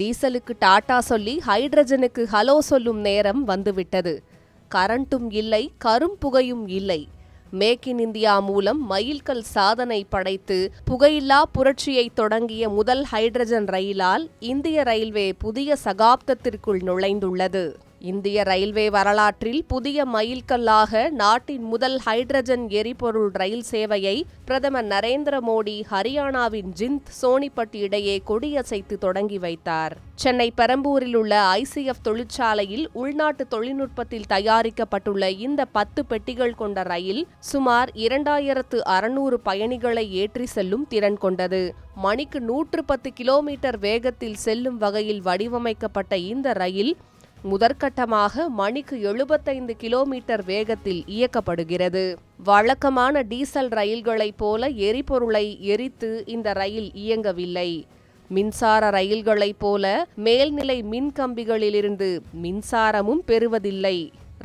டீசலுக்கு டாடா சொல்லி ஹைட்ரஜனுக்கு ஹலோ சொல்லும் நேரம் வந்துவிட்டது. கரண்ட்டும் இல்லை, கரும்புகையும் இல்லை. மேக் இன் இந்தியா மூலம் மைல்கல் சாதனை படைத்து புகையில்லா புரட்சியை தொடங்கிய முதல் ஹைட்ரஜன் ரயிலால் இந்திய ரயில்வே புதிய சகாப்தத்திற்குள் நுழைந்துள்ளது. இந்திய ரயில்வே வரலாற்றில் புதிய மைல்கல்லாக நாட்டின் முதல் ஹைட்ரஜன் எரிபொருள் ரயில் சேவையை பிரதமர் நரேந்திர மோடி ஹரியானாவின் ஜிந்த் சோனிபட் இடையே கொடியசைத்து தொடங்கி வைத்தார். சென்னை பெரம்பூரில் உள்ள ICF தொழிற்சாலையில் உள்நாட்டு தொழில்நுட்பத்தில் தயாரிக்கப்பட்டுள்ள இந்த 10 பெட்டிகள் கொண்ட ரயில் சுமார் 2600 பயணிகளை ஏற்றி செல்லும் திறன் கொண்டது. மணிக்கு 110 கிலோமீட்டர் வேகத்தில் செல்லும் வகையில் வடிவமைக்கப்பட்ட இந்த ரயில் முதற்கட்டமாக மணிக்கு 75 கிலோமீட்டர் வேகத்தில் இயக்கப்படுகிறது. வழக்கமான டீசல் ரயில்களைப் போல எரிபொருளை எரித்து இந்த ரயில் இயங்கவில்லை. மின்சார ரயில்களைப் போல மேல்நிலை மின்கம்பிகளிலிருந்து மின்சாரமும் பெறுவதில்லை.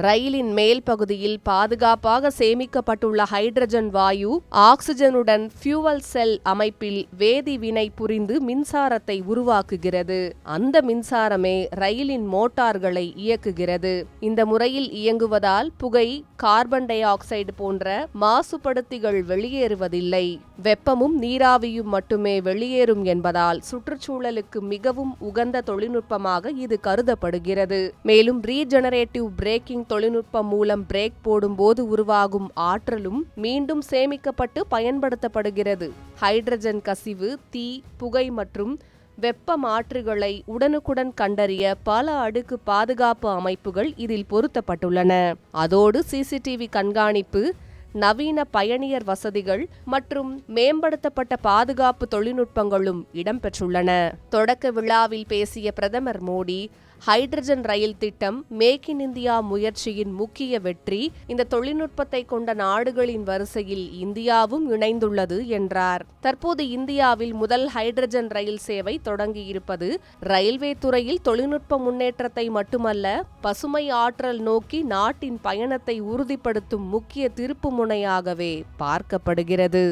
ரயிலின் மேல் பகுதியில் பாதுகாப்பாக சேமிக்கப்பட்டுள்ள ஹைட்ரஜன் வாயு ஆக்சிஜனுடன் ஃபியூவல் செல் அமைப்பில் வேதி வினை புரிந்து மின்சாரத்தை உருவாக்குகிறது. அந்த மின்சாரமே ரயிலின் மோட்டார்களை இயக்குகிறது. இந்த முறையில் இயங்குவதால் புகை, கார்பன் டை ஆக்சைடு போன்ற மாசுபடுத்திகள் வெளியேறுவதில்லை. வெப்பமும் நீராவியும் மட்டுமே வெளியேறும் என்பதால் சுற்றுச்சூழலுக்கு மிகவும் உகந்த தொழில்நுட்பமாக இது கருதப்படுகிறது. மேலும் ரீஜெனரேட்டிவ் பிரேக்கிங் தொழில்நுட்பம் மூலம் பிரேக் போடும்போது உருவாகும் ஆற்றலும் மீண்டும் சேமிக்கப்பட்டு பயன்படுத்தப்படுகிறது. ஹைட்ரஜன் கசிவு, தீ, புகை மற்றும் வெப்ப மாற்றுகளை உடனுக்குடன் கண்டறிய பல அடுக்கு பாதுகாப்பு அமைப்புகள் இதில் பொருத்தப்பட்டுள்ளன. அதோடு CCTV கண்காணிப்பு, நவீன பயணியர் வசதிகள் மற்றும் மேம்படுத்தப்பட்ட பாதுகாப்பு தொழில்நுட்பங்களும் இடம்பெற்றுள்ளன. தொடக்க விழாவில் பேசிய பிரதமர் மோடி, ஹைட்ரஜன் ரயில் திட்டம் மேக் இன் இந்தியா முயற்சியின் முக்கிய வெற்றி. இந்த தொழில்நுட்பத்தை கொண்ட நாடுகளின் வரிசையில் இந்தியாவும் இணைந்துள்ளது என்றார். தற்போது இந்தியாவில் முதல் ஹைட்ரஜன் ரயில் சேவை தொடங்கியிருப்பது ரயில்வே துறையில் தொழில்நுட்ப முன்னேற்றத்தை மட்டுமல்ல, பசுமை ஆற்றல் நோக்கி நாட்டின் பயணத்தை உறுதிப்படுத்தும் முக்கிய திருப்பு முனையாகவே பார்க்கப்படுகிறது.